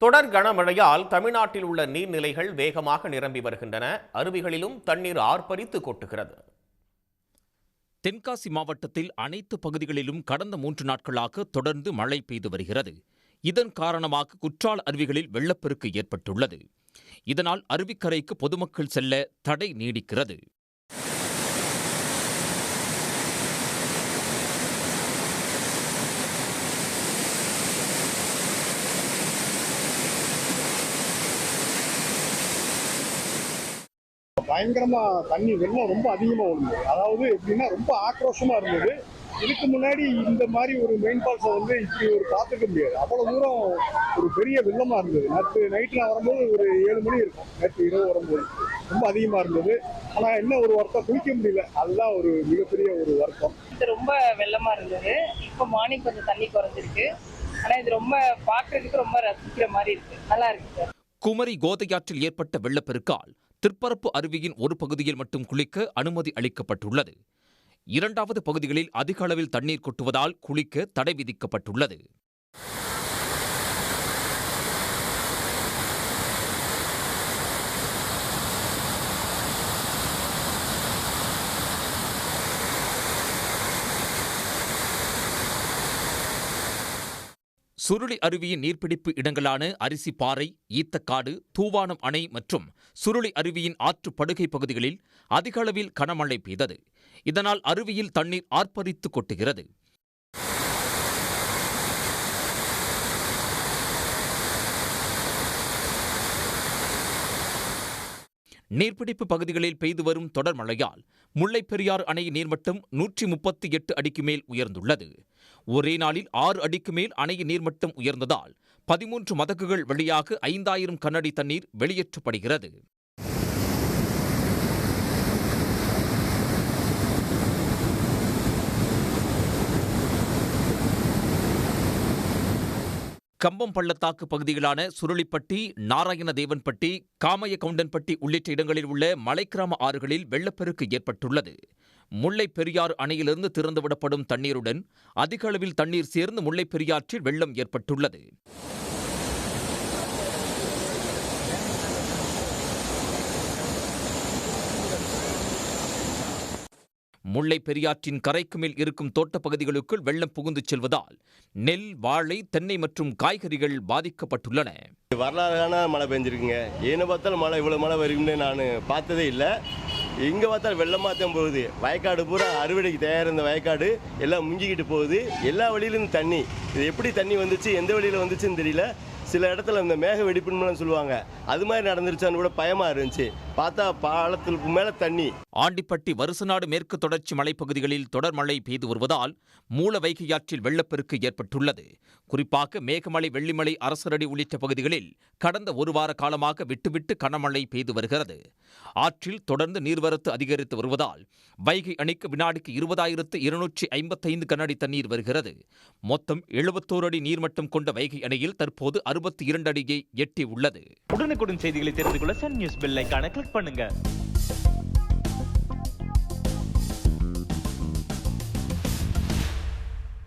தொடர் கனமழையால் தமிழ்நாட்டில் உள்ள நீர்நிலைகள் வேகமாக நிரம்பி வருகின்றன. அருவிகளிலும் தண்ணீர் ஆர்ப்பரித்து கொட்டுகிறது. தென்காசி மாவட்டத்தில் அனைத்து பகுதிகளிலும் கடந்த 3 நாட்களாக தொடர்ந்து மழை பெய்து வருகிறது. இதன் காரணமாக குற்றால அருவிகளில் வெள்ளப்பெருக்கு ஏற்பட்டுள்ளது. இதனால் அருவிக்கரைக்கு பொதுமக்கள் செல்ல தடை நீடிக்கிறது. பயங்கரமா தண்ணி வெள்ளம் ரொம்ப அதிகமா இருந்தது. அதாவது எப்படின்னா ரொம்ப ஆக்ரோஷமா இருந்தது. இதுக்கு முன்னாடி இந்த மாதிரி ஒரு மெயின் ஃபால்ஸை இப்படி ஒரு பார்த்துக்க முடியாது. அவ்வளவு தூரம் ஒரு பெரிய வெள்ளமா இருந்தது. நேற்று நைட்டு நான் வரும்போது ஒரு 7 மணி இருக்கும். நேற்று இரவு வரும்போது ரொம்ப அதிகமா இருந்தது. ஆனா என்ன ஒரு வருத்தம், குளிக்க முடியல. அதுதான் ஒரு மிகப்பெரிய ஒரு வருத்தம். இது ரொம்ப வெள்ளமா இருந்தது. இப்போ மார்னிங் கொஞ்சம் தண்ணி குறைஞ்சிருக்கு. ஆனா இது ரொம்ப பார்க்கறதுக்கு ரொம்ப ரசிக்கிற மாதிரி இருக்கு. நல்லா இருக்கு சார். குமரி கோதையாற்றில் ஏற்பட்ட வெள்ளப்பெருக்கால் திருப்பரப்பு அருவியின் ஒரு பகுதியில் மட்டும் குளிக்க அனுமதி அளிக்கப்பட்டுள்ளது. 2வது பகுதிகளில் அதிக அளவில் தண்ணீர் கொட்டுவதால் குளிக்க தடை விதிக்கப்பட்டுள்ளது. சுருளி அருவியின் நீர்பிடிப்பு இடங்களான அரிசிப்பாறை, ஈத்தக்காடு, தூவானம் அணை மற்றும் சுருளி அருவியின் ஆற்று படுகை பகுதிகளில் அதிக அளவில் கனமழை பெய்தது. இதனால் அருவியில் தண்ணீர் ஆர்ப்பரித்து கொட்டுகிறது. நீர்பிடிப்பு பகுதிகளில் பெய்து வரும் தொடர் மழையால் முல்லைப் பெரியாறு அணை நீர்மட்டம் 138 அடிக்கு மேல் உயர்ந்துள்ளது. ஒரே நாளில் 6 அடிக்கு மேல் அணையின் நீர்மட்டம் உயர்ந்ததால் 13 மதகுகள் வழியாக 5000 கனஅடி தண்ணீர் வெளியேற்றப்படுகிறது. கம்பம் பள்ளத்தாக்கு பகுதிகளான சுருளிப்பட்டி, நாராயணதேவன்பட்டி, காமையகவுண்டன்பட்டி உள்ளிட்ட இடங்களில் உள்ள மலைக்கிராம ஆறுகளில் வெள்ளப்பெருக்கு ஏற்பட்டுள்ளது. முல்லைப் பெரியாறு அணையிலிருந்து திறந்துவிடப்படும் தண்ணீருடன் அதிக அளவில் தண்ணீர் சேர்ந்து முல்லைப் பெரியாற்றில் வெள்ளம் ஏற்பட்டுள்ளது. முல்லைப் பெரியாற்றின் கரைக்கு மேல் இருக்கும் தோட்டப் பகுதிகளுக்குள் வெள்ளம் புகுந்து செல்வதால் நெல், வாழை, தென்னை மற்றும் காய்கறிகள் பாதிக்கப்பட்டுள்ளன. வரலாறான மழை பெஞ்சிருக்குங்க. ஏன்னு பார்த்தாலும் மழை இவ்வளோ மழை வரும்னு நான் பார்த்ததே இல்லை. இங்கே பார்த்தாலும் வெள்ளமாக தான் போகுது. வயக்காடு பூரா அறுவடைக்கு தயார் இருந்த வயக்காடு எல்லாம் முங்கிக்கிட்டு போகுது. எல்லா வழியிலும் தண்ணி. இது எப்படி தண்ணி வந்துச்சு, எந்த வழியில் வந்துச்சுன்னு தெரியல. சில இடத்துல இந்த மேக வெடிப்புன்னு சொல்லுவாங்க, அது மாதிரி நடந்துருச்சான்னு கூட பயமா இருந்துச்சு. பார்த்தா பாலத்துக்கு மேல தண்ணி. ஆண்டிப்பட்டி, வருசநாடு மேற்கு தொடர்ச்சி மலைப்பகுதிகளில் தொடர் மழை பெய்து வருவதால் மூல வைகையாற்றில் வெள்ளப்பெருக்கு ஏற்பட்டுள்ளது. குறிப்பாக மேகமலை, வெள்ளிமலை, அரசரடி உள்ளிட்ட பகுதிகளில் கடந்த ஒரு வார காலமாக விட்டுவிட்டு கனமழை பெய்து வருகிறது. ஆற்றில் தொடர்ந்து நீர்வரத்து அதிகரித்து வருவதால் வைகை அணைக்கு வினாடிக்கு 20,255 கனஅடி தண்ணீர் வருகிறது. மொத்தம் 71 அடி நீர்மட்டம் கொண்ட வைகை அணையில் தற்போது 62 அடியை எட்டி உள்ளது. உடனுக்குடன் செய்திகளை தெரிந்து கொள்ள சன் நியூஸ் பெல் ஐகானை கிளிக் பண்ணுங்க.